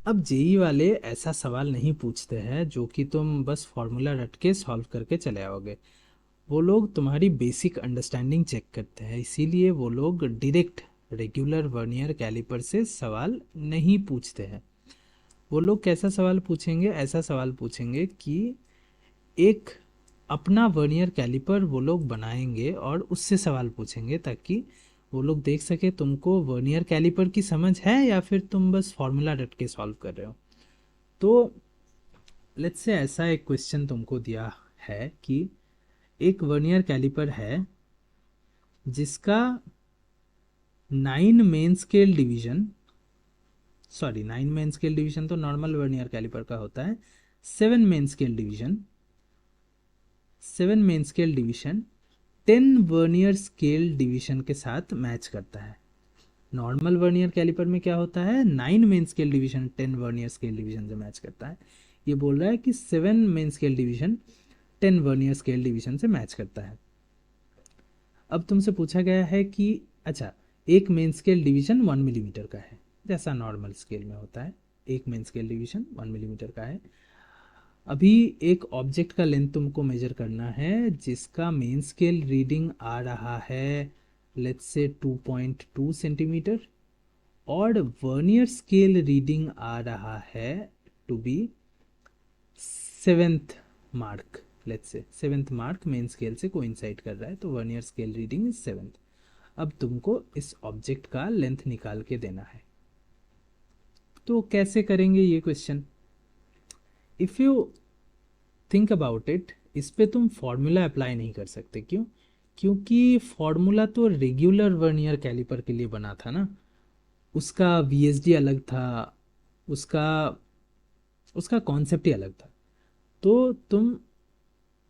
अब जेई वाले ऐसा सवाल नहीं पूछते हैं जो कि तुम बस फॉर्मूला रट के सॉल्व करके चले आओगे। वो लोग तुम्हारी बेसिक अंडरस्टैंडिंग चेक करते हैं, इसीलिए वो लोग डायरेक्ट रेगुलर वर्नियर कैलिपर से सवाल नहीं पूछते हैं। वो लोग कैसा सवाल पूछेंगे? ऐसा सवाल पूछेंगे कि एक अपना वर्नियर कैलिपर वो लोग बनाएंगे और उससे सवाल पूछेंगे, ताकि वो लोग देख सके तुमको वर्नियर कैलिपर की समझ है या फिर तुम बस फॉर्मूला रट के सॉल्व कर रहे हो। तो लेट्स से ऐसा एक क्वेश्चन तुमको दिया है कि एक वर्नियर कैलिपर है जिसका 9 मेन स्केल डिवीजन तो नॉर्मल वर्नियर कैलिपर का होता है। 7 main scale division 10 vernier scale division के साथ मैच करता है। नॉर्मल वर्नियर कैलिपर में क्या होता है? 9 main scale division 10 vernier scale division से मैच करता है। ये बोल रहा है कि 7 main scale division 10 vernier scale division से मैच करता है। अब तुमसे पूछा गया है कि अच्छा, एक मेन स्केल डिवीजन 1 मिलीमीटर का है, जैसा नॉर्मल स्केल में होता है। एक मेन स्केल डिवीजन 1 मिलीमीटर का है। अभी एक ऑब्जेक्ट का लेंथ तुमको मेजर करना है जिसका मेन स्केल रीडिंग आ रहा है लेट्स से 2.2 सेंटीमीटर, और वर्नियर स्केल रीडिंग आ रहा है to be seventh mark. Let's say seventh mark main scale से कोइंसाइड कर रहा है, तो vernier scale reading is seventh. अब तुमको इस ऑब्जेक्ट का लेंथ निकाल के देना है। तो कैसे करेंगे ये question? If you think about it, इस पे तुम फॉर्मूला अप्लाई नहीं कर सकते। क्यों? क्योंकि फॉर्मूला तो रेगुलर वर्नियर कैलिपर के लिए बना था ना, उसका वीएसडी अलग था, उसका उसका कॉन्सेप्ट ही अलग था। तो तुम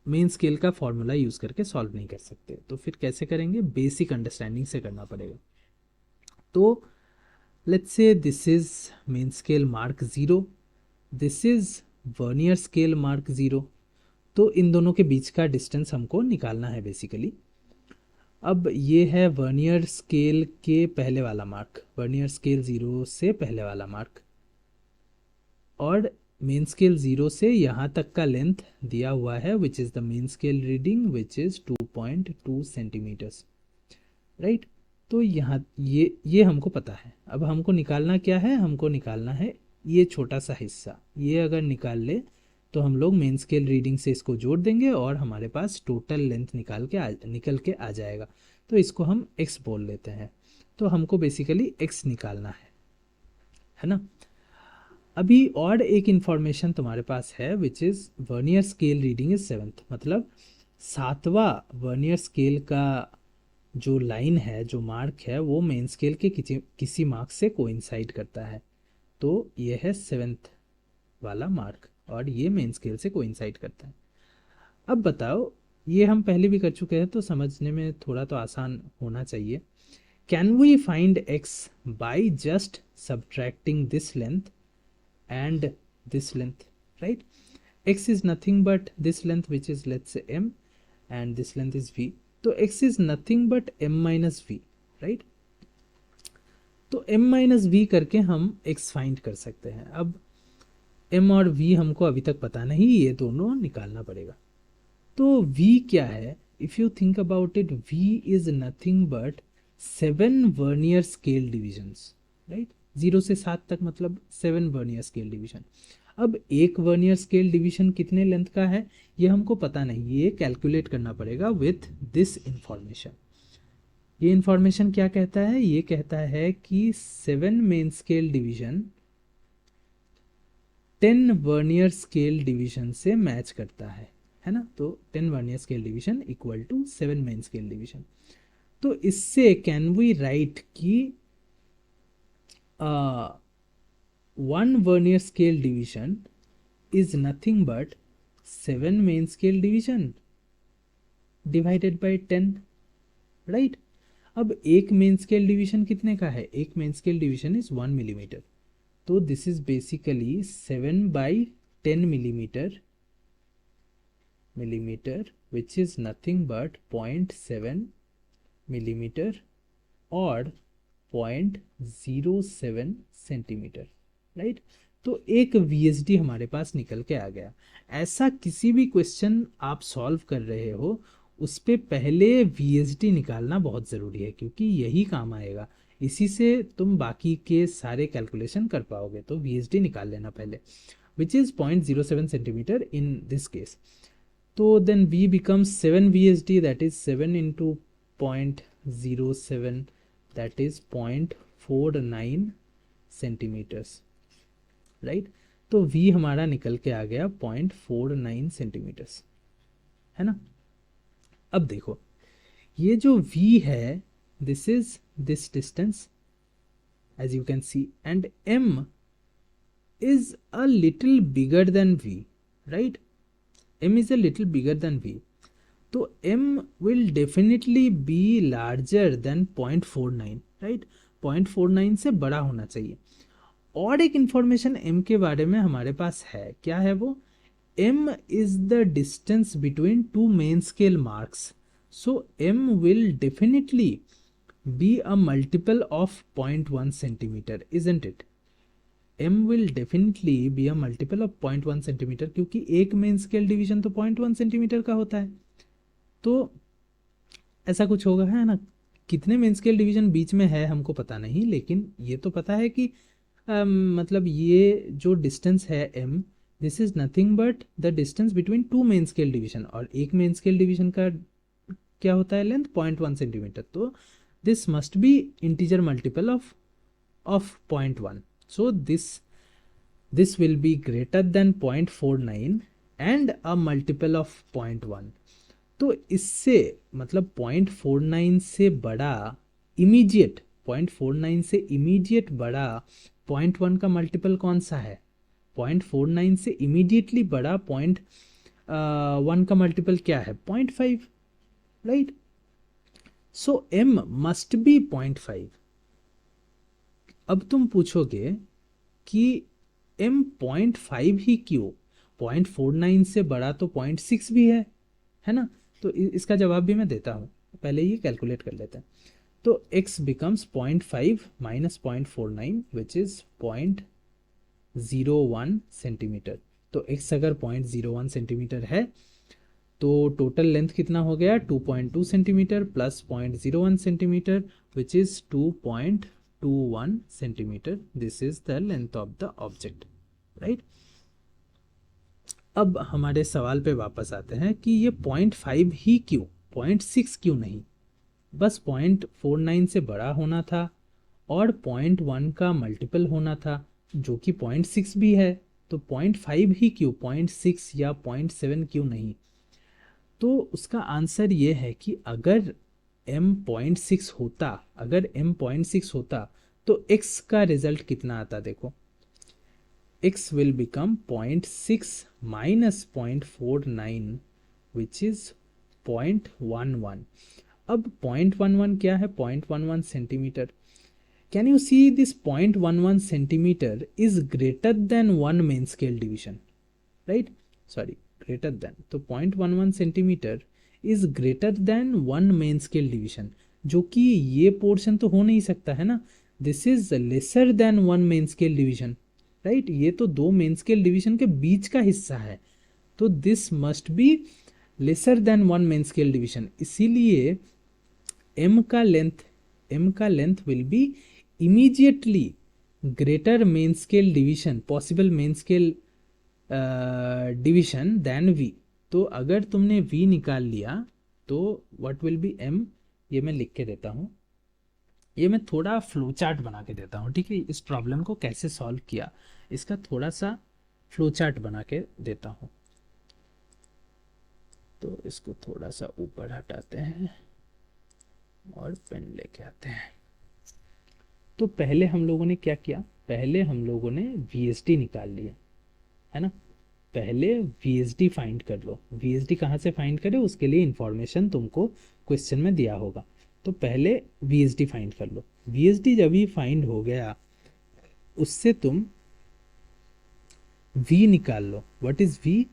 मेन स्केल का फॉर्मूला यूज़ करके सॉल्व नहीं कर सकते। तो फिर कैसे करेंगे? बेसिक अंडरस्टैंडिंग से करना पड़ेगा। तो let's say this is main scale mark 0, this is vernier scale mark 0। तो इन दोनों के बीच का डिस्टेंस हमको निकालना है बेसिकली। अब ये है वर्नियर स्केल के पहले वाला मार्क, वर्नियर स्केल 0 से पहले वाला मार्क, और मेन स्केल 0 से यहाँ तक का लेंथ दिया हुआ है which is the main scale reading which is 2.2 centimeters, right. तो यहाँ ये हमको पता है। अब हमको निकालना क्या है? हमको निकालना है ये छोटा सा हिस्सा। ये अगर निकाल ले तो हम लोग मेन स्केल रीडिंग से इसको जोड़ देंगे और हमारे पास टोटल लेंथ निकल के आ जाएगा। तो इसको हम x बोल लेते हैं। तो हमको बेसिकली x निकालना है ना। अभी और एक इंफॉर्मेशन तुम्हारे पास है which is vernier scale reading is seventh, मतलब सातवां वर्नियर स्केल का जो लाइन है, जो मार्क है, वो मेन स्केल के किसी मार्क से कोइंसाइड करता है। तो ये है सेवेंथ वाला मार्क और ये मेन स्केल से कोइंसाइड करता है। अब बताओ, ये हम पहले भी कर चुके हैं तो समझने में थोड़ा तो आसान होना चाहिए। Can we find x by just subtracting this length and this length, right? X is nothing but this length which is let's say m, and this length is v, तो x is nothing but m minus v, right? तो m minus v करके हम x find कर सकते हैं। अब m और v हमको अभी तक पता नहीं, ये दोनों निकालना पड़ेगा। तो v क्या है? If you think about it, v is nothing but 7 vernier scale divisions, right. 0 से 7 तक मतलब 7 वर्नियर स्केल डिवीजन। अब एक वर्नियर स्केल डिवीजन कितने लेंथ का है ये हमको पता नहीं, ये कैलकुलेट करना पड़ेगा विथ दिस इंफॉर्मेशन। ये इंफॉर्मेशन क्या कहता है? ये कहता है कि 7 main scale division 10 vernier scale division से मैच करता है ना। तो 10 vernier scale division equal to 7 main scale division. तो इससे कैन वी राइट कि 1 vernier scale division is nothing but 7 main scale division divided by 10, right? अब एक मेन स्केल डिवीजन कितने का है? एक main scale division is 1 millimetre, तो this is basically 7/10 millimetre which is nothing but 0.7 millimetre और 0.07 centimeter, right. तो एक वीएसडी हमारे पास निकल के आ गया। ऐसा किसी भी क्वेश्चन आप सॉल्व कर रहे हो उस पे पहले वीएसडी निकालना बहुत ज़रूरी है, क्योंकि यही काम आएगा, इसी से तुम बाकी के सारे कैलकुलेशन कर पाओगे। तो वीएसडी निकाल लेना पहले, which is 0.07 centimetre in this case. तो then v becomes 7 VSD, that is 7 into 0.07, that is 0.49 centimetres, right. तो v हमारा निकल के आ गया 0.49 सेंटीमीटर्स, है ना। अब देखो ये जो v है, this is this distance as you can see, and m is a little bigger than v, right? m is a little bigger than v, तो m will definitely be larger than 0.49, right? 0.49 से बड़ा होना चाहिए। और एक information m के बारे में हमारे पास है, क्या है वो? m is the distance between two main scale marks, so m will definitely be a multiple of 0.1 centimeter, isn't it? m will definitely be a multiple of 0.1 centimetre, क्योंकि एक मेन स्केल डिवीजन तो 0.1 centimetre का होता है। तो ऐसा कुछ होगा, है ना। कितने मेन स्केल डिवीजन बीच में है हमको पता नहीं, लेकिन ये तो पता है कि मतलब ये जो डिस्टेंस है m, this is nothing but the distance between two main scale division, और एक मेन स्केल डिवीजन का क्या होता है लेंथ 0.1 सेंटीमीटर। तो this must B integer multiple of 0.1, so this will be greater than 0.49 and a multiple of 0.1। तो इससे मतलब 0.49 से बड़ा इमीडिएट, 0.49 से इमीडिएट बड़ा 0.1 का मल्टीपल कौन सा है? 0.49 से इमीडिएटली बड़ा 0.1 का मल्टीपल क्या है? 0.5, right. So m must be 0.5। अब तुम पूछोगे कि m 0.5 ही क्यों? 0.49 से बड़ा तो 0.6 भी है ना। तो इसका जवाब भी मैं देता हूँ, पहले ये कैलकुलेट कर लेते हैं। तो x becomes 0.5 minus 0.49 which is 0.01 centimetre. तो x अगर 0.01 सेंटीमीटर है तो टोटल लेंथ कितना हो गया? 2.2 centimetre plus 0.01 centimetre which is 2.21 centimetre. This is the length of the object, right. अब हमारे सवाल पे वापस आते हैं कि ये 0.5 ही क्यों, 0.6 क्यों नहीं? बस 0.49 से बड़ा होना था और 0.1 का मल्टीपल होना था जो कि 0.6 भी है। तो 0.5 ही क्यों, 0.6 या 0.7 क्यों नहीं? तो उसका आंसर ये है कि अगर m 0.6 होता, अगर m 0.6 होता तो x का रिजल्ट कितना आता? देखो x will become 0.6 minus 0.49 which is 0.11। अब 0.11 क्या है? 0.11 centimetre. Can you see this 0.11 centimetre is greater than one main scale division, right, sorry greater than, तो 0.11 centimetre is greater than one main scale division, जो कि ये portion तो हो नहीं सकता है ना। This is lesser than one main scale division, right. ये तो दो मेन स्केल डिवीजन के बीच का हिस्सा है, तो this must be lesser than one main scale division. इसीलिए m का length will be immediately greater main scale division, possible main scale division then v। तो अगर तुमने v निकाल लिया तो व्हाट विल बी m, ये मैं लिख के देता हूँ, ये मैं थोड़ा फ्लो चार्ट बना के देता हूँ, ठीक है। इस प्रॉब्लम को कैसे सॉल्व किया इसका थोड़ा सा फ्लो चार्ट बना के देता हूँ। तो इसको थोड़ा सा ऊपर हटाते हैं और पेन लेके आते हैं। तो पहले हम लोगों ने क्या किया? पहले हम लोगों ने VSD निकाल लिया, है ना। पहले VSD फाइंड कर लो। VSD कहाँ से फाइंड करें उसके लिए इंफॉर्मेशन तुमको क्वेश्चन में दिया होगा। तो पहले VSD फाइंड कर लो। VSD जब ही फाइंड हो गया उससे तुम V निकाल लो। What is V?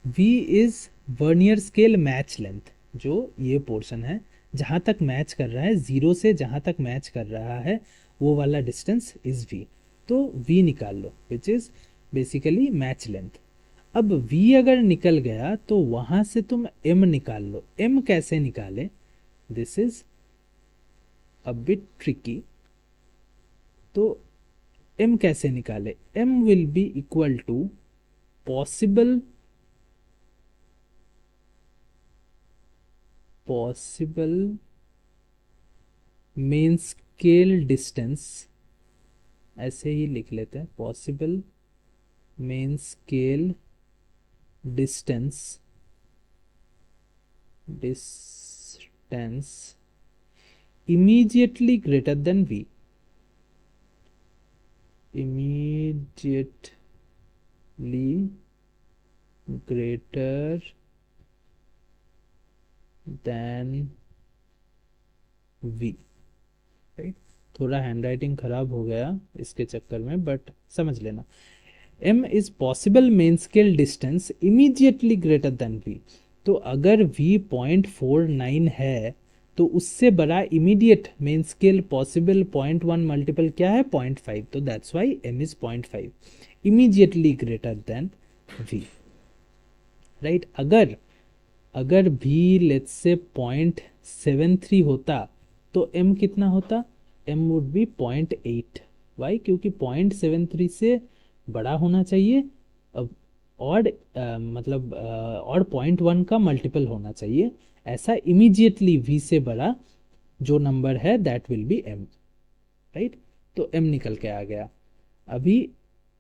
V is vernier scale match length, जो ये पोर्शन है जहाँ तक मैच कर रहा है, 0 से जहाँ तक मैच कर रहा है वो वाला डिस्टेंस इज V। तो v निकाल लो, which is basically match length. अब v अगर निकल गया तो वहां से तुम m निकाल लो। m कैसे निकाले, this is a bit tricky. तो m कैसे निकाले, m will be equal to possible main scale distance, ऐसे ही लिख लेते हैं, possible main scale distance immediately greater than v, immediately greater than v, right. थोड़ा हैंड राइटिंग खराब हो गया इसके चक्कर में, बट समझ लेना। m is possible main scale distance immediately greater than v। तो अगर v 0.49 है तो उससे बड़ा immediate main scale possible 0.1 multiple क्या है, 0.5। तो that's why m is 0.5 immediately greater than v, right. अगर v लेट्स से 0.73 होता तो m कितना होता, m वुड बी 0.8। वाई, क्योंकि 0.73 से बड़ा होना चाहिए, और मतलब और 0.1 का मल्टीपल होना चाहिए। ऐसा इमीडिएटली v से बड़ा जो नंबर है that will be m, right. तो m निकल के आ गया। अभी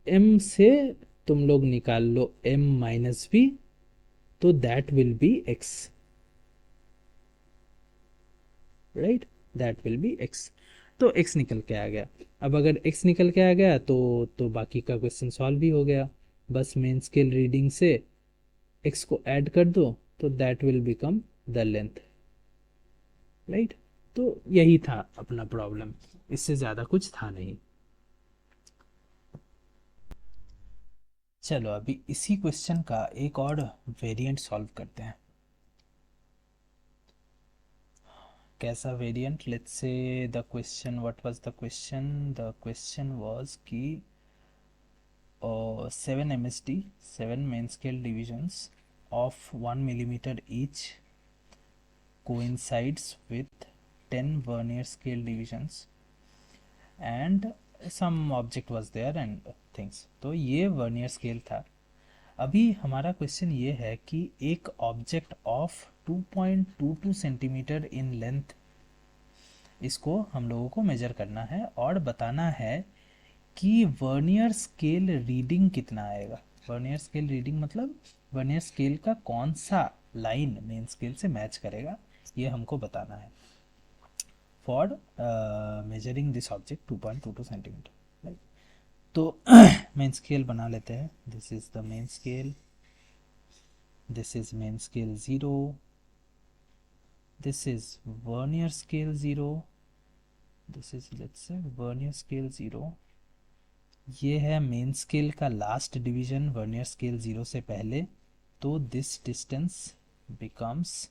m से तुम लोग निकाल लो m माइनस v, तो that will be x, right, that will be x। तो x निकल के आ गया। अब अगर x निकल के आ गया तो बाकी का क्वेश्चन सॉल्व भी हो गया। बस मेन स्केल रीडिंग से x को ऐड कर दो तो that will become the length, right. तो यही था अपना प्रॉब्लम, इससे ज़्यादा कुछ था नहीं। चलो अभी इसी क्वेश्चन का एक और वेरिएंट सॉल्व करते हैं। कैसा variant, let's say the question, what was the question, the question was कि 7 MSD, 7 main scale divisions of 1 millimeter each coincides with 10 vernier scale divisions and some object was there and things। तो ये vernier scale था। अभी हमारा question ये है कि एक object of 2.22 centimetre in length, इसको हम लोगों को मेजर करना है और बताना है कि वर्नियर स्केल रीडिंग कितना आएगा। वर्नियर स्केल रीडिंग मतलब वर्नियर स्केल का कौन सा लाइन मेन स्केल से मैच करेगा, ये हमको बताना है for measuring this object 2.22 centimetre, right. तो मेन स्केल बना लेते हैं। This is the main scale, this is main scale 0, this is vernier scale 0, this is let's say vernier scale 0। ये है मेन स्केल का लास्ट डिवीजन वर्नियर स्केल 0 से पहले। तो दिस डिस्टेंस बिकम्स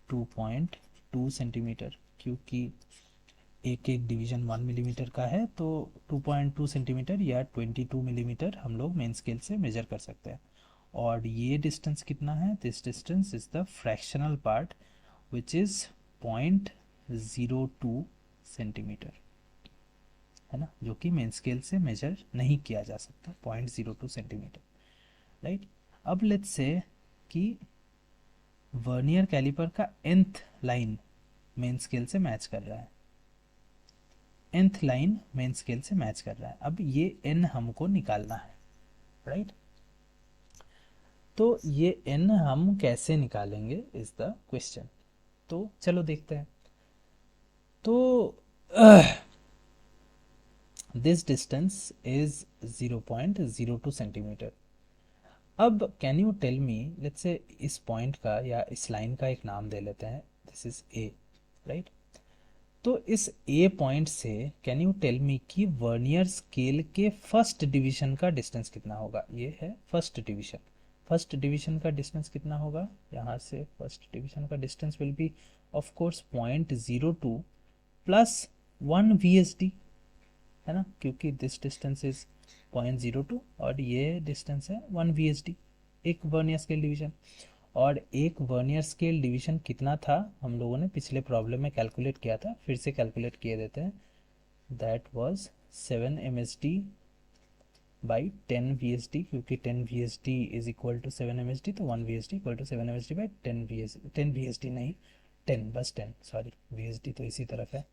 2.2 सेंटीमीटर, क्योंकि एक एक डिवीजन 1 मिलीमीटर का है, तो 2.2 सेंटीमीटर या 22 मिलीमीटर हम लोग मेन स्केल से मेजर कर सकते हैं। और ये डिस्टेंस कितना है, this distance is the fractional part which is 0.02 centimetre, है ना, जो कि मेन स्केल से मेजर नहीं किया जा सकता, 0.02 सेंटीमीटर, राइट। अब लेट्स से कि वर्नियर कैलिपर का nth लाइन मेन स्केल से मैच कर रहा है, nth लाइन मेन स्केल से मैच कर रहा है। अब ये n हमको निकालना है, राइट। तो ये n हम कैसे निकालेंगे इज द क्वेश्चन। तो चलो देखते हैं। तो दिस डिस्टेंस इज 0.02 सेंटीमीटर। अब can you tell me, let's say इस पॉइंट का या इस लाइन का एक नाम दे लेते हैं, दिस इज ए, राइट। तो इस ए पॉइंट से कैन यू टेल मी कि वर्नियर स्केल के फर्स्ट डिवीजन का डिस्टेंस कितना होगा। ये है फर्स्ट डिवीजन, फर्स्ट डिवीजन का डिस्टेंस कितना होगा, यहाँ से फर्स्ट डिवीजन का distance will be of course 0.02 plus 1 VSD, है ना, क्योंकि दिस डिस्टेंस इज 0.02 और ये डिस्टेंस है 1 VSD, एक वर्नियर स्केल डिवीजन। और एक वर्नियर स्केल डिवीजन कितना था हम लोगों ने पिछले प्रॉब्लम में कैलकुलेट किया था, फिर से कैलकुलेट किए देते हैं। That was 7 MSD by 10 VSD, क्योंकि 10 VSD is equal to 7 MSD, तो 1 VSD equal to 7 MSD by 10 VSD, 10 VSD नहीं 10, बस 10, सॉरी VSD तो इसी तरफ है।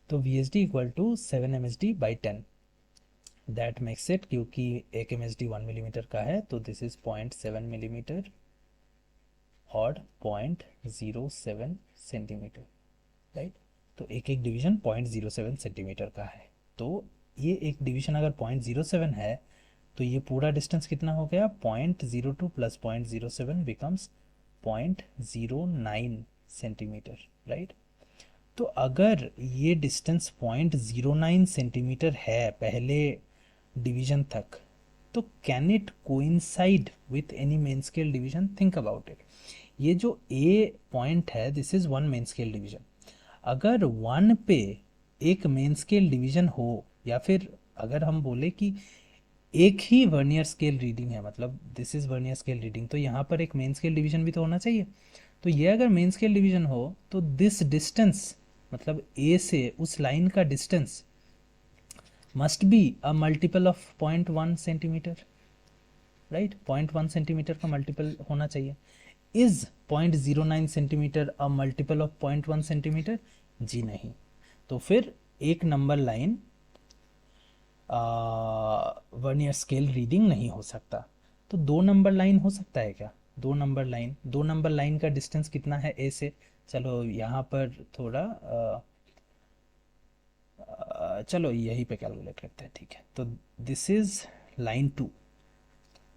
तो VSD equal to 7 MSD by 10, that makes it, क्योंकि एक MSD 1 मिलीमीटर का है तो दिस इज 0.7 मिलीमीटर और 0.07 सेंटीमीटर, राइट। तो एक एक डिवीजन 0.07 सेंटीमीटर का है। तो ये एक डिवीजन अगर 0.07 है तो ये पूरा डिस्टेंस कितना हो गया, 0.02 प्लस 0.07 बिकम्स 0.09 सेंटीमीटर, राइट। तो अगर ये डिस्टेंस 0.09 सेंटीमीटर है पहले डिवीजन तक, तो can it coincide with any main scale division? Think about it. ये जो ए पॉइंट है this is one main scale division. अगर वन पे एक मेन स्केल डिवीजन हो, या फिर अगर हम बोले कि एक ही वर्नियर स्केल रीडिंग है, मतलब this is vernier scale reading, तो यहाँ पर एक मेन स्केल डिवीजन भी तो होना चाहिए। तो ये अगर मेन स्केल डिवीजन हो तो दिस डिस्टेंस, मतलब ए से उस लाइन का distance must be a multiple of 0.1 centimetre, right. 0.1 centimetre का मल्टीपल होना चाहिए। Is 0.09 centimetre a multiple of 0.1 centimetre? जी नहीं। तो फिर एक number line vernier scale reading नहीं हो सकता। तो दो नंबर लाइन हो सकता है क्या? दो नंबर लाइन का डिस्टेंस कितना है ए से? चलो यहाँ पर थोड़ा चलो यहीं पे कैलकुलेट करते हैं, ठीक है। तो दिस इज लाइन 2।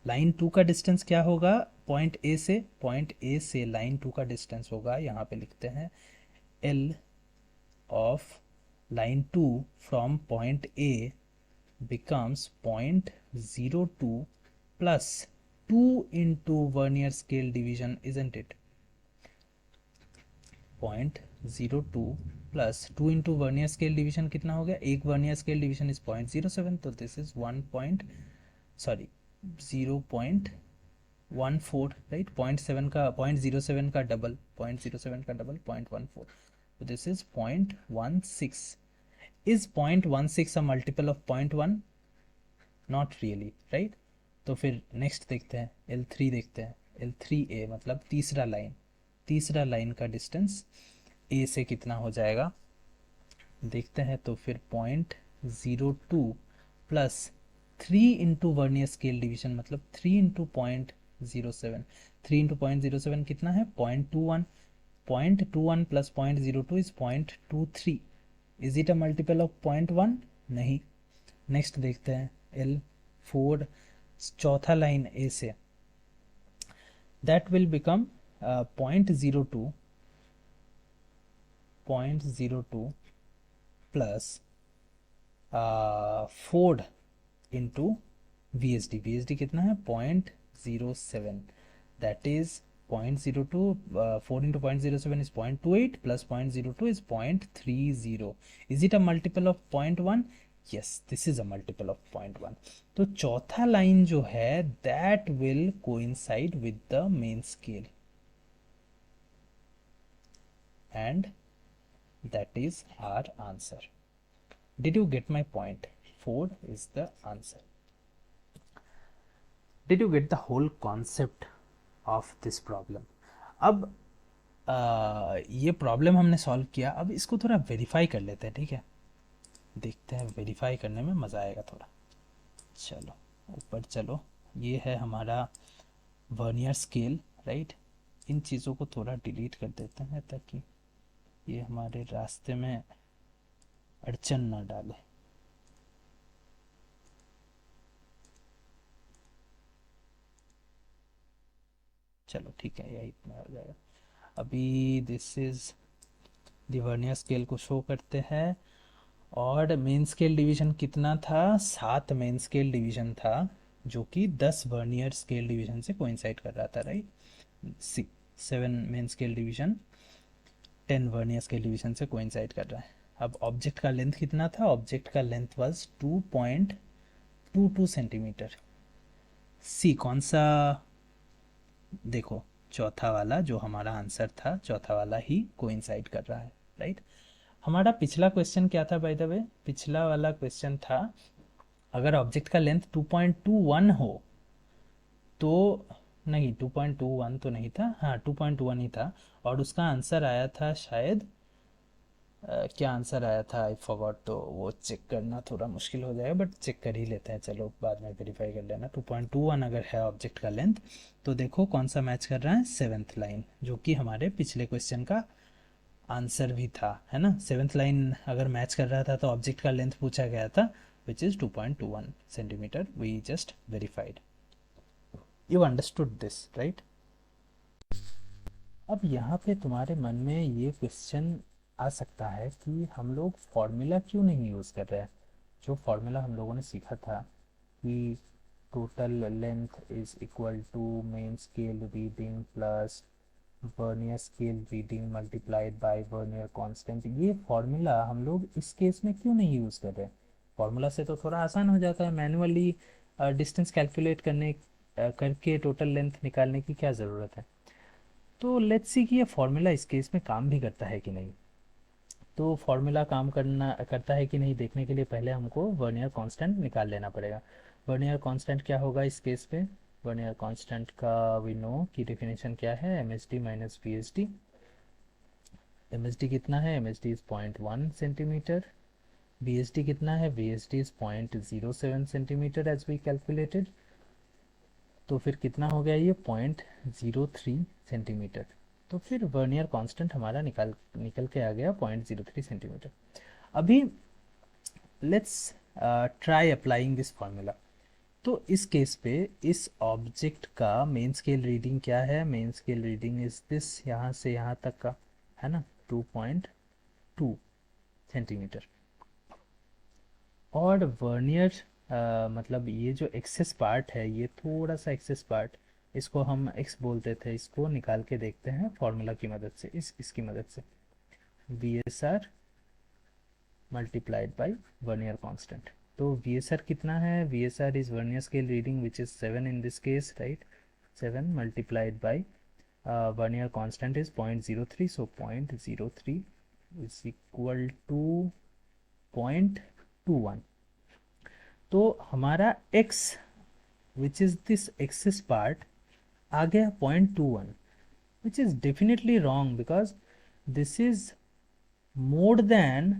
लाइन 2 का डिस्टेंस क्या होगा पॉइंट ए से लाइन 2 का डिस्टेंस होगा, यहाँ पे लिखते हैं L of line 2 from point A becomes 0.02 plus 2 into vernier scale division, isn't it? 0.02 plus 2 into vernier scale division कितना हो गया, एक वर्नियर स्केल डिवीजन इज 0.07, तो this is 1 point, sorry 0.14, right. 0.7 का 0.07 का डबल, 0.07 का डबल 0.14, तो this is 0.16। Is 0.16 a multiple of 0.1? Not really, right. तो फिर नेक्स्ट देखते हैं L3, देखते हैं L3A, मतलब तीसरा लाइन का डिस्टेंस ए से कितना हो जाएगा देखते हैं। तो फिर 0.02 plus 3 into vernier scale division, मतलब 3 इंटू 0.07, 3 इंटू 0.07 कितना है 0.21, 0.21 plus 0.02 is 0.23। Is it a multiple of 0.1? नहीं। नेक्स्ट देखते हैं L4, चौथा लाइन ए से, that will become 0.02 plus 4 into VSD, VSD कितना है 0.07, that is 0.02, 4 into 0.07 is 0.28 plus 0.02 is 0.30. Is it a multiple of 0.1? Yes, this is a multiple of 0.1. तो चौथा line जो है that will coincide with the main scale, and that is our answer. Did you get my point? 4 is the answer. Did you get the whole concept of this problem? अब ये problem हमने solve किया, अब इसको थोड़ा verify कर लेते हैं, ठीक है। देखते हैं, वेरीफाई करने में मज़ा आएगा थोड़ा। चलो ऊपर चलो, ये है हमारा वर्नियर स्केल, राइट। इन चीज़ों को थोड़ा डिलीट कर देते हैं ताकि ये हमारे रास्ते में अड़चन ना डाले। चलो ठीक है, यही इतना हो जाएगा। अभी this is the vernier scale को शो करते हैं। और मेन स्केल डिवीजन कितना था, 7 मेन स्केल डिवीजन था, जो कि 10 वर्नियर स्केल डिवीजन से कोइंसाइड कर रहा था, right. 7 main scale division 10 vernier scale division से कोइंसाइड कर रहा है। अब ऑब्जेक्ट का लेंथ कितना था, ऑब्जेक्ट का लेंथ वाज 2.22 सेंटीमीटर। सी कौन सा, देखो चौथा वाला जो हमारा आंसर था, चौथा वाला ही कोइंसाइड कर रहा है, राइट। हमारा पिछला क्वेश्चन क्या था बाय द वे, पिछला वाला क्वेश्चन था अगर ऑब्जेक्ट का लेंथ 2.21 हो तो, नहीं 2.21 तो नहीं था, हाँ 2.1 ही था, और उसका आंसर आया था शायद क्या आंसर आया था आई फॉरगॉट, तो वो चेक करना थोड़ा मुश्किल हो जाएगा, बट चेक कर ही लेते हैं, चलो बाद में वेरीफाई कर लेना। 2.21 अगर है ऑब्जेक्ट का लेंथ, तो देखो कौन सा मैच कर रहा है, सेवेंथ लाइन, जो कि हमारे पिछले क्वेश्चन का आंसर भी था, है ना। सेवेंथ लाइन अगर मैच कर रहा था तो ऑब्जेक्ट का लेंथ पूछा गया था which is 2.21 centimeter, we just verified. You understood this right. अब यहाँ पे तुम्हारे मन में ये क्वेश्चन आ सकता है कि हम लोग फॉर्मूला क्यों नहीं यूज़ कर रहे हैं। जो फॉर्मूला हम लोगों ने सीखा था कि total length is equal to main scale reading plus vernier scale reading multiplied by vernier constant, ये फॉर्मूला हम लोग इस केस में क्यों नहीं यूज़ कर रहे। फॉर्मूला से तो थोड़ा आसान हो जाता है, मैनुअली डिस्टेंस कैलकुलेट करने करके टोटल लेंथ निकालने की क्या ज़रूरत है। तो लेट्स सी कि ये फॉर्मूला इस केस में काम भी करता है कि नहीं। तो फॉर्मूला काम करता है कि नहीं देखने के लिए पहले हमको वर्नियर कांस्टेंट निकाल लेना पड़ेगा। वर्नियर कांस्टेंट क्या होगा इस केस पे, वर्नियर कांस्टेंट का वी नो की डेफिनेशन क्या है, M H D minus V H D. M H D कितना है, M H D is 0.1 centimeter. V H D कितना है, V H D is 0.07 centimeter as we calculated. तो फिर कितना हो गया ये, 0.03 सेंटीमीटर। तो फिर वर्नियर कांस्टेंट हमारा निकल के आ गया 0.03 सेंटीमीटर। अभी let's try applying this formula. तो इस केस पे इस ऑब्जेक्ट का मेन स्केल रीडिंग क्या है, main scale reading is this, यहाँ से यहाँ तक का है ना, 2.2 सेंटीमीटर। और वर्नियर मतलब ये जो एक्सेस पार्ट है, ये थोड़ा सा एक्सेस पार्ट, इसको हम एक्स बोलते थे, इसको निकाल के देखते हैं फॉर्मूला की मदद से, इसकी मदद से, V S R multiplied by vernier constant. तो वी एस आर कितना है, V S R is vernier scale reading which is 7 in this case, right. 7 multiplied by vernier constant is 0.03, so 0.03 is equal to 0.21। तो हमारा x which is this axis part आ गया 0.21, which is definitely wrong because this is more than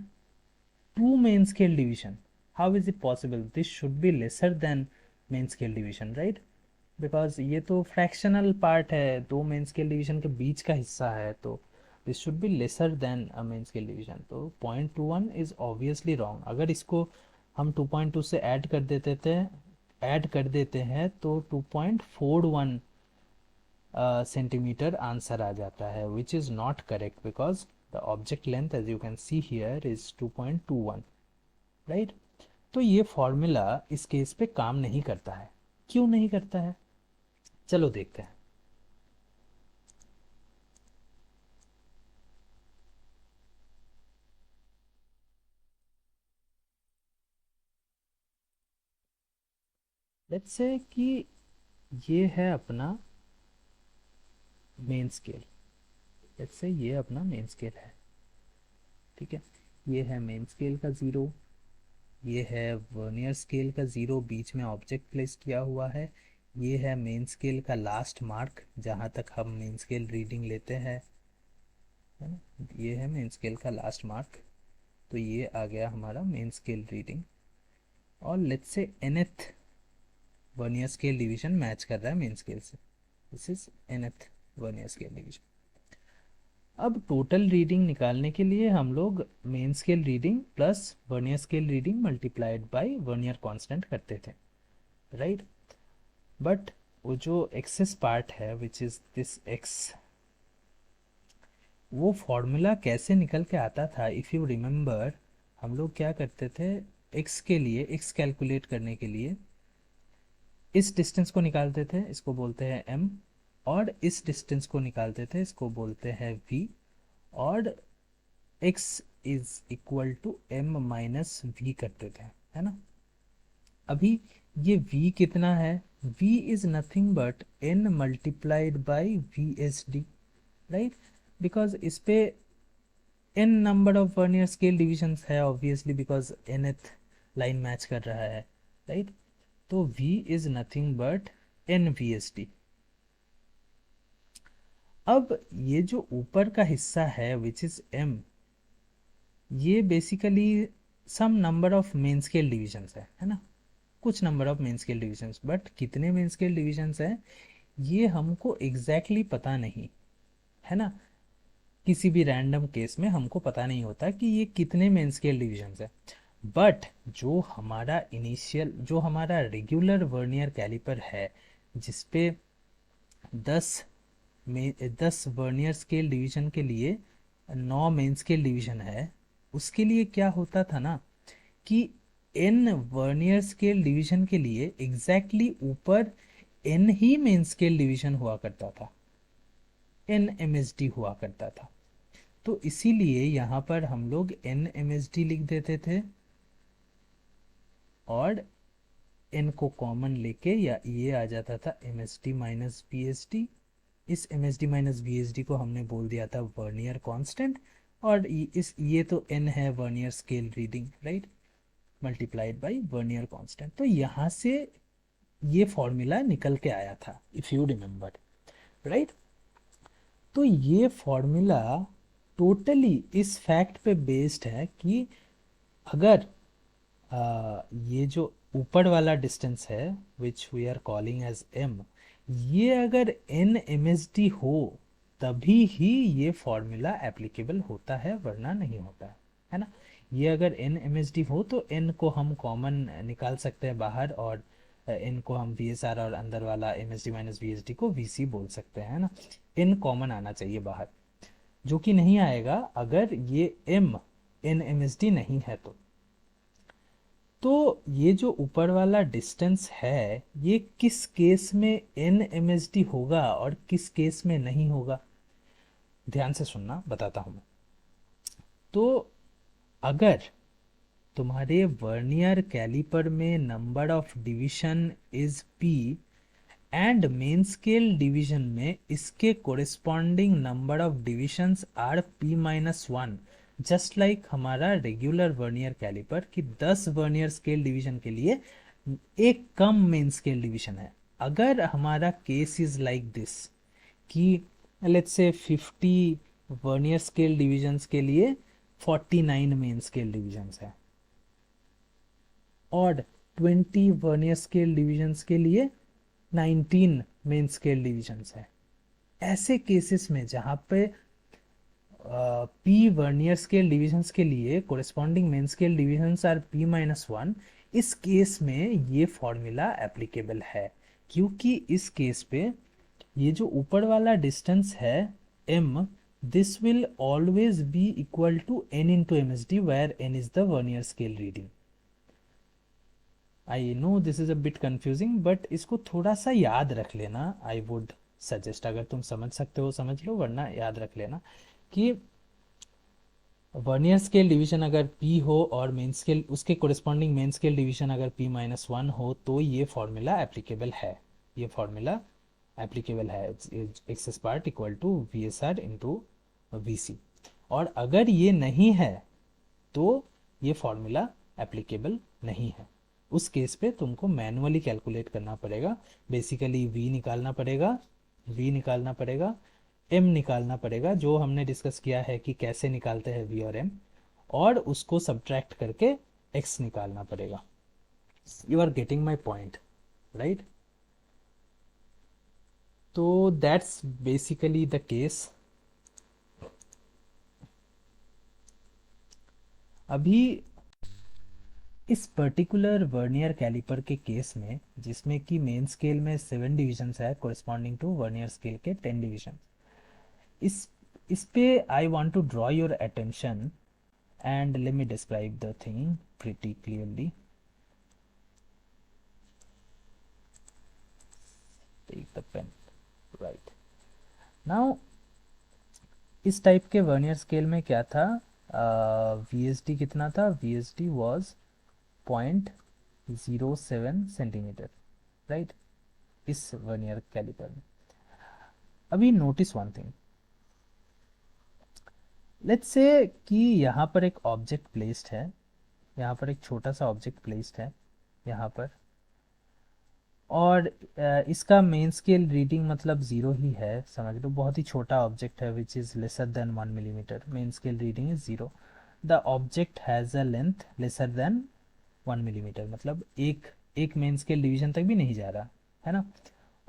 2 main scale division. How is it possible? This should be lesser than main scale division, right? Because ये तो fractional part है, दो main scale division के बीच का हिस्सा है, तो this should be lesser than a main scale division. तो 0.21 is obviously wrong. अगर इसको हम 2.2 से ऐड कर देते हैं तो 2.41 सेंटीमीटर आंसर आ जाता है, which is not correct because the object length as you can see here is 2.21, right. तो ये फॉर्मूला इस केस पे काम नहीं करता है, क्यों नहीं करता है, चलो देखते हैं। लेट्स से कि ये है अपना मेन स्केल, लेट्स से ये अपना मेन स्केल है, ठीक है। ये है मेन स्केल का ज़ीरो, ये है वर्नियर स्केल का ज़ीरो, बीच में ऑब्जेक्ट प्लेस किया हुआ है। ये है मेन स्केल का लास्ट मार्क जहाँ तक हम मेन स्केल रीडिंग लेते हैं, है ना। ये है मेन स्केल का लास्ट मार्क, तो ये आ गया हमारा मेन स्केल रीडिंग। और let's say nth vernier scale division match कर रहा है मेन स्केल से, this is nth vernier scale division. अब टोटल रीडिंग निकालने के लिए हम लोग main scale reading plus vernier scale reading multiplied by vernier constant करते थे, राइट। बट वो जो एक्सेस पार्ट है विच इज दिस x, वो फॉर्मूला कैसे निकल के आता था, इफ़ यू रिमेंबर हम लोग क्या करते थे, x के लिए, x कैलकुलेट करने के लिए इस डिस्टेंस को निकालते थे, इसको बोलते हैं m, और इस डिस्टेंस को निकालते थे, इसको बोलते हैं v, और x is equal to m minus V करते थे, है ना। अभी ये v कितना है, v is nothing but n multiplied by V S D, right. Because इस पे n number of vernier scale divisions है obviously, because nth line match कर रहा है, राइट। तो v is nothing but n V S D. अब ये जो ऊपर का हिस्सा है विच इज m, ये basically some number of main scale divisions है ना, कुछ number of main scale divisions, but कितने मेन स्केल डिविजन्स हैं ये हमको एग्जैक्टली पता नहीं, है ना। किसी भी रैंडम केस में हमको पता नहीं होता कि ये कितने मेन स्केल डिविजन्स है। बट जो हमारा रेगुलर वर्नियर कैलिपर है, जिसपे 10 में 10 वर्नियर स्केल डिवीजन के लिए 9 मेन स्केल डिवीजन है, उसके लिए क्या होता था ना कि n वर्नियर स्केल डिवीजन के लिए एग्जैक्टली ऊपर n ही मेन स्केल डिवीजन हुआ करता था, n MSD हुआ करता था। तो इसीलिए यहाँ पर हम लोग n MSD लिख देते थे और n को कॉमन लेके या ये आ जाता था MSD माइनस BSD। इस MSD माइनस BSD को हमने बोल दिया था वर्नियर कांस्टेंट, और ये तो n है vernier scale reading, right, multiplied by vernier constant. तो यहाँ से ये फॉर्मूला निकल के आया था, इफ यू रिमेम्बर, राइट। तो ये फॉर्मूला टोटली इस फैक्ट पे बेस्ड है कि अगर ये जो ऊपर वाला डिस्टेंस है which we are calling as m, ये अगर n MSD हो तभी ही ये फॉर्मूला एप्लीकेबल होता है, वरना नहीं होता है ना। ये अगर n MSD हो तो n को हम कॉमन निकाल सकते हैं बाहर, और n को हम VSR और अंदर वाला MSD माइनस VSD को VC बोल सकते हैं, है ना। n कॉमन आना चाहिए बाहर, जो कि नहीं आएगा अगर ये m n MSD नहीं है तो ये जो ऊपर वाला डिस्टेंस है ये किस केस में n MSD होगा और किस केस में नहीं होगा, ध्यान से सुनना, बताता हूँ मैं। तो अगर तुम्हारे वर्नियर कैलिपर में number of division is p and main scale division में इसके corresponding number of divisions are p-1, just like हमारा रेगुलर वर्नियर कैलिपर कि 10 वर्नियर स्केल डिवीजन के लिए एक कम मेन स्केल डिवीजन है। अगर हमारा केस इज लाइक दिस कि let's say 50 vernier scale divisions के लिए 49 मेन स्केल डिविजन्स है, और 20 वर्नियर स्केल डिविजन्स के लिए 19 मेन स्केल डिविजन्स है। ऐसे केसेस में जहाँ पे p वर्नियर स्केल डिविजन्स के लिए corresponding main scale divisions are p-1, इस केस में ये फॉर्मूला एप्लीकेबल है, क्योंकि इस केस पे ये जो ऊपर वाला डिस्टेंस है m, this will always be equal to n into MSD where n is the vernier scale reading. I know this is a bit confusing, but इसको थोड़ा सा याद रख लेना, आई वुड सजेस्ट। अगर तुम समझ सकते हो समझ लो, वरना याद रख लेना कि वर्नियर स्केल डिवीजन अगर p हो और मेन स्केल उसके कोरिस्पॉन्डिंग मेन स्केल डिवीजन अगर p-1 हो तो ये फॉर्मूला एप्लीकेबल है, ये फॉर्मूला एप्लीकेबल है, एक्स स्पार्ट equal to VSR into VC। और अगर ये नहीं है तो ये फॉर्मूला एप्लीकेबल नहीं है। उस केस पे तुमको मैनुअली कैलकुलेट करना पड़ेगा, बेसिकली v निकालना पड़ेगा, v निकालना पड़ेगा, m निकालना पड़ेगा, जो हमने डिस्कस किया है कि कैसे निकालते हैं v और m, और उसको सब्ट्रैक्ट करके x निकालना पड़ेगा। You are getting my point, right. तो दैट्स बेसिकली द केस। अभी इस पर्टिकुलर वर्नियर कैलिपर के केस में, जिसमें कि मेन स्केल में 7 डिविजन्स है कोरिस्पॉन्डिंग टू वर्नियर स्केल के 10 डिविजन, इस इस पे I want to draw your attention and let me describe the thing pretty clearly. Take the pen, right. Now इस टाइप के वर्नियर स्केल में क्या था वी एस डी कितना था, V S D was 0.07 centimeter, right, इस vernier caliper में। अभी notice one thing, let's say कि यहाँ पर एक ऑब्जेक्ट प्लेस्ड है, यहाँ पर एक छोटा सा ऑब्जेक्ट प्लेस्ड है यहाँ पर, और इसका मेन स्केल रीडिंग मतलब ज़ीरो ही है, समझ लो बहुत ही छोटा ऑब्जेक्ट है which is lesser than 1 millimetre, main scale reading is zero. The object has a length lesser than 1 millimetre, मतलब एक एक मेन स्केल डिवीजन तक भी नहीं जा रहा है ना।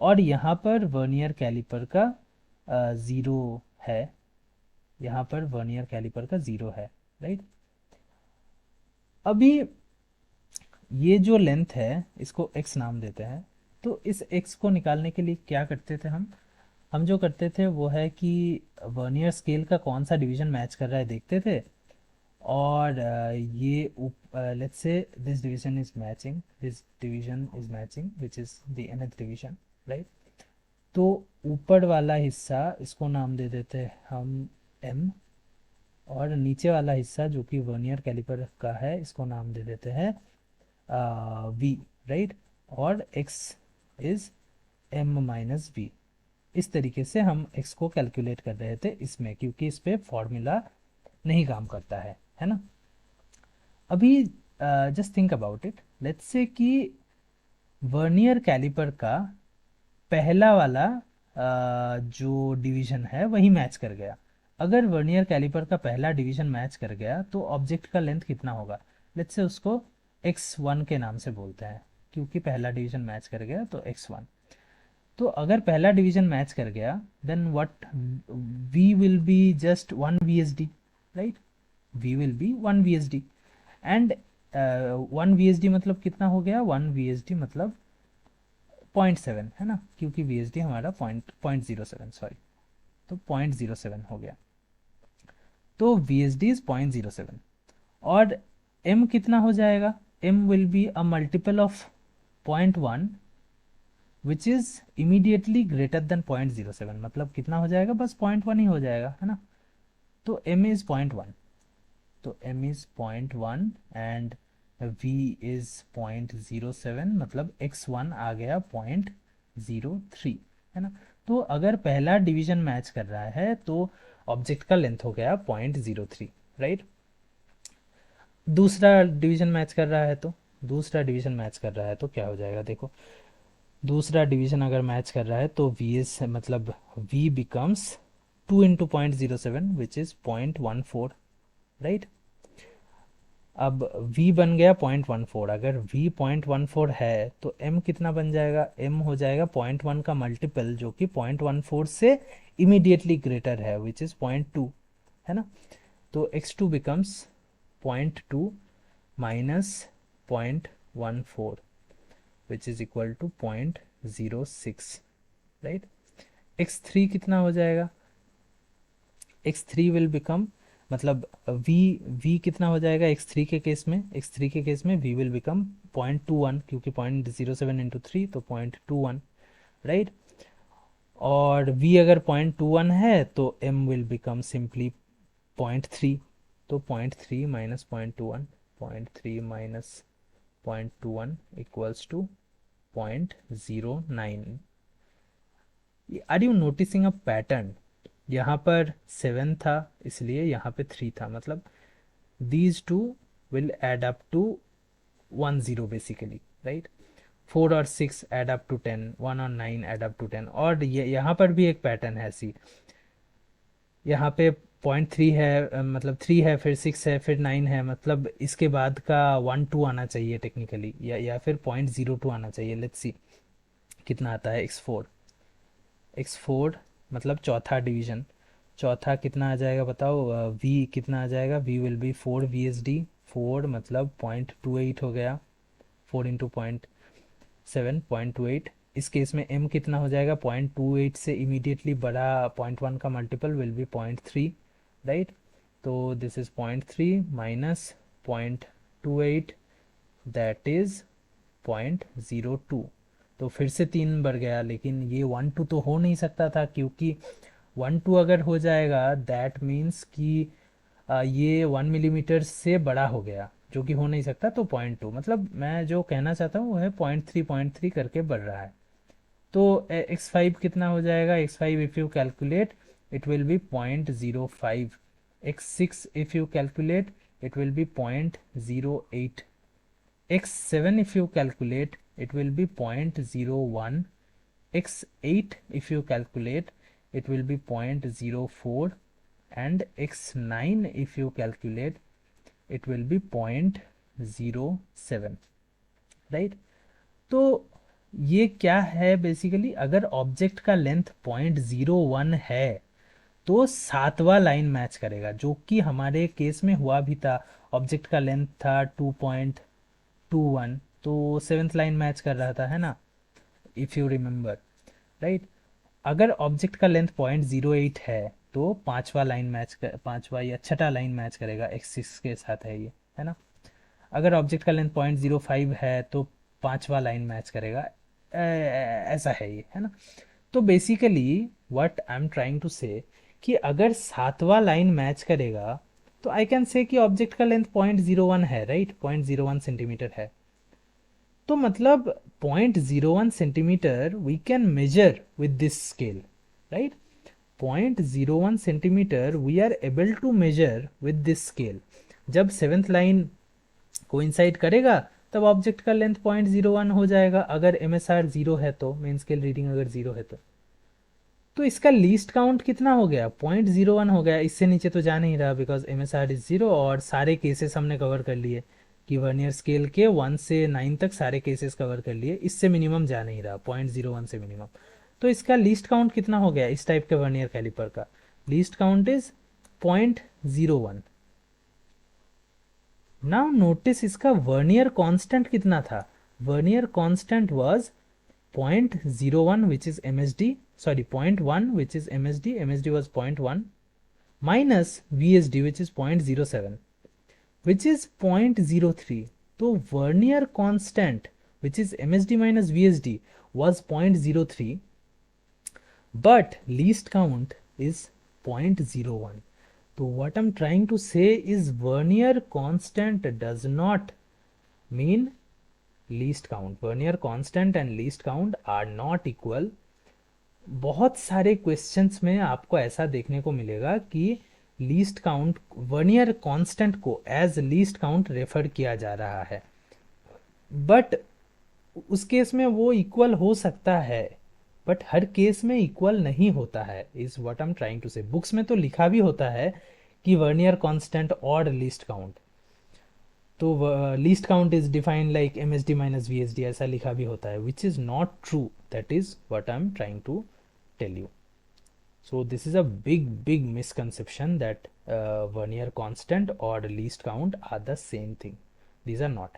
और यहाँ पर वर्नियर कैलिपर का ज़ीरो है, यहाँ पर वर्नियर कैलिपर का ज़ीरो है, राइट। अभी ये जो लेंथ है इसको x नाम देते हैं। तो इस x को निकालने के लिए क्या करते थे हम जो करते थे वो है कि वर्नियर स्केल का कौन सा डिवीजन मैच कर रहा है देखते थे, और ये let's say this division is matching, this division is matching which is the nth division, right. तो ऊपर वाला हिस्सा इसको नाम दे देते हैं हम m, और नीचे वाला हिस्सा जो कि वर्नियर कैलिपर का है इसको नाम दे देते हैं v, राइट। और x is m minus v। इस तरीके से हम x को कैलकुलेट कर रहे थे इसमें, क्योंकि इस पे फॉर्मूला नहीं काम करता है ना। अभी just think about it, let's say कि वर्नियर कैलिपर का पहला वाला जो डिवीजन है वही मैच कर गया। अगर वर्नियर कैलिपर का पहला डिवीजन मैच कर गया तो ऑब्जेक्ट का लेंथ कितना होगा, लेट्स से उसको x1 के नाम से बोलते हैं, क्योंकि पहला डिवीजन मैच कर गया तो x1। तो अगर पहला डिवीजन मैच कर गया then what, v will be just 1 vsd, right, v will be 1 vsd। And 1 vsd मतलब कितना हो गया, 1 vsd मतलब 0.7 है ना, क्योंकि vsd हमारा 0.07, सॉरी, तो 0.07 हो गया। तो vsd इज 0.07, और m कितना हो जाएगा, m will B a multiple of 0.1 which is immediately greater than 0.07, मतलब कितना हो जाएगा, बस 0.1 ही हो जाएगा, है ना। तो m इज 0.1, तो m is 0.1 and v is 0.07, मतलब x1 आ गया 0.03, है ना। तो अगर पहला डिवीजन मैच कर रहा है तो ऑब्जेक्ट का लेंथ हो गया 0.03, राइट। दूसरा डिवीजन मैच कर रहा है तो, दूसरा डिवीजन मैच कर रहा है तो क्या हो जाएगा, देखो दूसरा डिवीजन अगर मैच कर रहा है तो वी एस मतलब v becomes 2 into 0.07 which is 0.14, right. अब v बन गया 0.14, अगर v 0.14 है तो m कितना बन जाएगा, m हो जाएगा 0.1 का मल्टीपल जो कि 0.14 से इमीडिएटली ग्रेटर है विच इज 0.2, है ना। तो x2 becomes 0.2 minus 0.14 which is equal to 0.06, right. x3 कितना हो जाएगा, x3 विल बिकम, मतलब v कितना हो जाएगा x3 के केस में, x3 के केस में v विल बिकम 0.21, क्योंकि 0.07 इंटू 3 तो 0.21, राइट। और v अगर 0.21 है तो m विल बिकम सिंपली 0.3, तो 0.3 minus 0.21, 0.3 minus 0.21 equals to 0.09। Are you noticing a pattern, यहाँ पर 7 था इसलिए यहाँ पे 3 था, मतलब these two will add up to 1 0 basically, right। 4 और 6 add up to 10, 1 और 9 add up to 10, और ये यहाँ पर भी एक पैटर्न है सी, यहाँ पे 0.3 है, मतलब 3 है, फिर 6 है, फिर 9 है, मतलब इसके बाद का 1 2 आना चाहिए टेक्निकली, या फिर 0.02 आना चाहिए। लेट्स सी कितना आता है, x4 मतलब चौथा डिवीजन, चौथा कितना आ जाएगा बताओ, v कितना आ जाएगा, v विल बी 4 vsd, 4 मतलब 0.28 हो गया, 4 इंटू 0.7 0.28। इस केस में m कितना हो जाएगा, 0.28 से इमीडिएटली बड़ा 0.1 का मल्टीपल विल बी 0.3, राइट। तो this is 0.3 minus 0.28 that is 0.02। तो फिर से 3 बढ़ गया, लेकिन ये 1 2 तो हो नहीं सकता था, क्योंकि 1 2 अगर हो जाएगा दैट मीन्स कि ये 1 मिलीमीटर से बड़ा हो गया, जो कि हो नहीं सकता, तो 0.2, मतलब मैं जो कहना चाहता हूँ वो है 0.3 करके बढ़ रहा है। तो x5 कितना हो जाएगा, x5 if you calculate it will be 0.05, x6 if you calculate it will be 0.08, x7 if you calculate it will be 0.01, x8 if you calculate it will be 0.04, and x9 if you calculate it will be 0.07, right. तो ये क्या है basically, अगर object का length 0.01 है तो सातवां line match करेगा, जो कि हमारे केस में हुआ भी था। ऑब्जेक्ट का लेंथ था 2.21, तो सेवेंथ लाइन मैच कर रहा था, है ना, इफ़ यू रिमेंबर, राइट। अगर ऑब्जेक्ट का लेंथ 0.08 है तो पांचवा लाइन मैच कर, पांचवा या छठा लाइन मैच करेगा, एक्सिस के साथ है ये, है ना। अगर ऑब्जेक्ट का लेंथ 0.05 है तो पांचवा लाइन मैच करेगा, ऐसा है ये, है ना। तो basically what I am trying to say कि अगर सातवां लाइन मैच करेगा तो आई कैन से कि ऑब्जेक्ट का लेंथ 0.01 है, राइट, 0.01 सेंटीमीटर है। तो मतलब 0.01 centimetre we can measure with this scale, right. 0.01 centimetre we are able to measure with this scale. जब सेवेंथ लाइन कोइंसाइड करेगा तब ऑब्जेक्ट का लेंथ 0.01 हो जाएगा, अगर एम एस आर जीरो है तो, मेन स्केल रीडिंग अगर जीरो है तो इसका लीस्ट काउंट कितना हो गया, 0.01 हो गया। इससे नीचे तो जा नहीं रहा because M S R is zero, और सारे केसेस हमने कवर कर लिए कि वर्नियर स्केल के 1 से 9 तक सारे केसेस कवर कर लिए, इससे मिनिमम जा नहीं रहा, 0.01 से मिनिमम। तो इसका लीस्ट काउंट कितना हो गया इस टाइप के वर्नियर कैलिपर का, least count is 0.01। Now notice इसका वर्नियर कांस्टेंट कितना था, vernier constant was 0.01 which is MSD, sorry 0.1 which is MSD, MSD was 0.1 minus VSD which is 0.07 which is 0.03. तो vernier constant which is MSD minus VSD was 0.03 but least count is 0.01. So what I'm trying to say is vernier constant does not mean least count. Vernier constant and least count are not equal. बहुत सारे questions में आपको ऐसा देखने को मिलेगा कि least count, vernier constant को एज लीस्ट काउंट रेफर किया जा रहा है, बट उस केस में वो इक्वल हो सकता है, बट हर केस में इक्वल नहीं होता है, is what I am trying to say. Books में तो लिखा भी होता है कि वर्नियर कांस्टेंट और लीस्ट काउंट, तो least count is defined like M S D minus V S D, ऐसा लिखा भी होता है, which is not true. That is what I am trying to tell you. So this is a big misconception that vernier constant or least count are the same thing. These are not.